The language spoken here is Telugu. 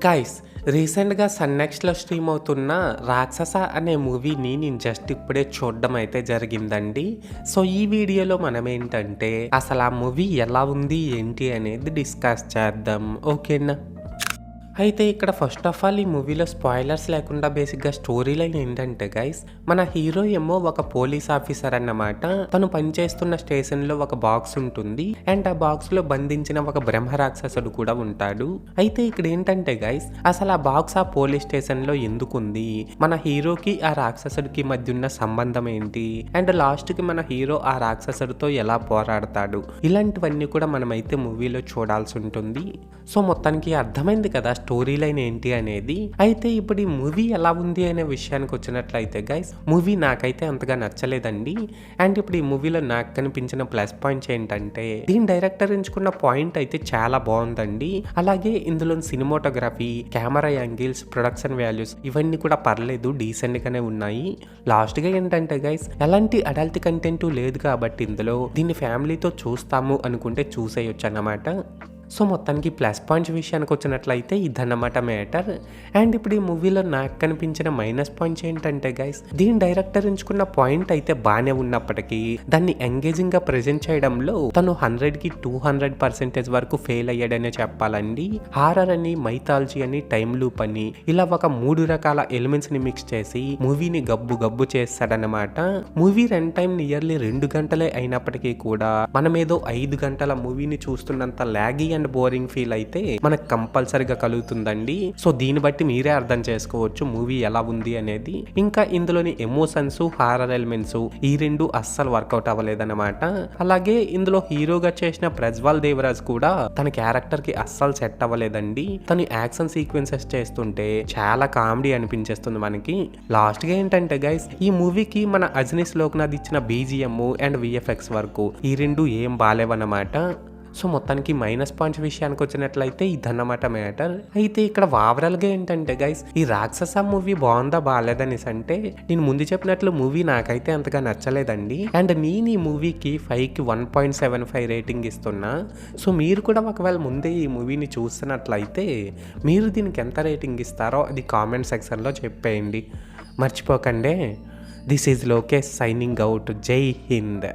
గైస్, రీసెంట్గా సన్నెక్స్లో స్ట్రీమ్ అవుతున్న రాక్షస అనే మూవీని నేను జస్ట్ ఇప్పుడే చూడడం అయితే జరిగిందండి. సో ఈ వీడియోలో మనం ఏంటంటే అసలు ఆ మూవీ ఎలా ఉంది ఏంటి అనేది డిస్కస్ చేద్దాం, ఓకేనా? అయితే ఇక్కడ ఫస్ట్ ఆఫ్ ఆల్ ఈ మూవీలో స్పాయిలర్స్ లేకుండా బేసిక్గా స్టోరీ లైన్ ఏంటంటే గైస్, మన హీరో ఏమో ఒక పోలీస్ ఆఫీసర్ అన్నమాట. తను పనిచేస్తున్న స్టేషన్లో ఒక బాక్స్ ఉంటుంది అండ్ ఆ బాక్స్లో బంధించిన ఒక బ్రహ్మ రాక్షసుడు కూడా ఉంటాడు. అయితే ఇక్కడ ఏంటంటే గైస్, అసలు ఆ బాక్స్ ఆ పోలీస్ స్టేషన్లో ఎందుకుంది, మన హీరోకి ఆ రాక్షసుడికి మధ్య ఉన్న సంబంధం ఏంటి, అండ్ లాస్ట్కి మన హీరో ఆ రాక్షసుడితో ఎలా పోరాడతాడు, ఇలాంటివన్నీ కూడా మనమైతే మూవీలో చూడాల్సి ఉంటుంది. సో మొత్తానికి అర్థమైంది కదా స్టోరీ లైన్ ఏంటి అనేది. అయితే ఇప్పుడు ఈ మూవీ ఎలా ఉంది అనే విషయానికి వచ్చినట్లయితే గైస్, మూవీ నాకైతే అంతగా నచ్చలేదండి. అండ్ ఇప్పుడు ఈ మూవీలో నాకు కనిపించిన ప్లస్ పాయింట్స్ ఏంటంటే, దీని డైరెక్టర్ ఎంచుకున్న పాయింట్ అయితే చాలా బాగుందండి. అలాగే ఇందులో cinematography, camera angles, production values ఇవన్నీ కూడా పర్లేదు, డీసెంట్ గానే ఉన్నాయి. లాస్ట్ గా ఏంటంటే గైస్, ఎలాంటి అడల్ట్ కంటెంట్ లేదు కాబట్టి ఇందులో దీన్ని ఫ్యామిలీతో చూస్తాము అనుకుంటే చూసేయొచ్చు అన్నమాట. సో మొత్తానికి ప్లస్ పాయింట్స్ విషయానికి వచ్చినట్లయితే ఇదన్నమాట మ్యాటర్. అండ్ ఇప్పుడు ఈ మూవీలో నాకు కనిపించిన మైనస్ పాయింట్స్ ఏంటంటే గైస్, దీని డైరెక్టర్ ఎంచుకున్న పాయింట్ అయితే బాగానే ఉన్నప్పటికీ దాన్ని ఎంగేజింగ్ గా ప్రెజెంట్ చేయడంలో తను 100కి 200% వరకు ఫెయిల్ అయ్యాడనే చెప్పాలండి. హారర్ అని, మైథాలజీ అని, టైమ్ లూప్ అని ఇలా ఒక 3 రకాల ఎలిమెంట్స్ ని మిక్స్ చేసి మూవీని గబ్బు చేస్తాడనమాట. మూవీ రన్ టైం నియర్లీ 2 గంటలే అయినప్పటికీ కూడా మనమేదో 5 గంటల మూవీని చూస్తున్నంత లాగీ అండ్ బోరింగ్ ఫీల్ అయితే మనకు కంపల్సరీగా కలుగుతుందండి. సో దీన్ని బట్టి మీరే అర్థం చేసుకోవచ్చు మూవీ ఎలా ఉంది అనేది. ఇంకా ఇందులోని ఎమోషన్స్, హారర్ ఎలిమెంట్స్ ఈ రెండు అస్సలు వర్కౌట్ అవ్వలేదన్నమాట. అలాగే ఇందులో హీరోగా చేసిన ప్రజ్వల్ దేవరాజ్ కూడా తన క్యారెక్టర్ కి అస్సలు సెట్ అవ్వలేదండి. తను యాక్షన్ సీక్వెన్సెస్ చేస్తుంటే చాలా కామెడీ అనిపించేస్తుంది మనకి. లాస్ట్ గా ఏంటంటే గైస్, ఈ మూవీకి మన అజనీష్ లోక్నాథ్ ఇచ్చిన బీజిఎం అండ్ విఎఫ్ఎక్స్ వర్క్ ఈ రెండు ఏం బాలేవన్నమాట. సో మొత్తానికి మైనస్ పాయింట్స్ విషయానికి వచ్చినట్లయితే ఇదన్నమాట మ్యాటర్. అయితే ఇక్కడ ఓవరాల్గా ఏంటంటే గైస్, ఈ రాక్షస మూవీ బాగుందా బాగాలేదనేసి అంటే, నేను ముందు చెప్పినట్లు మూవీ నాకైతే అంతగా నచ్చలేదండి. అండ్ నేను ఈ మూవీకి 5కి 1.75 రేటింగ్ ఇస్తున్నా. సో మీరు కూడా ఒకవేళ ముందే ఈ మూవీని చూస్తున్నట్లయితే మీరు దీనికి ఎంత రేటింగ్ ఇస్తారో అది కామెంట్ సెక్షన్లో చెప్పేయండి, మర్చిపోకండి. This is Lokesh signing out. జై హింద్.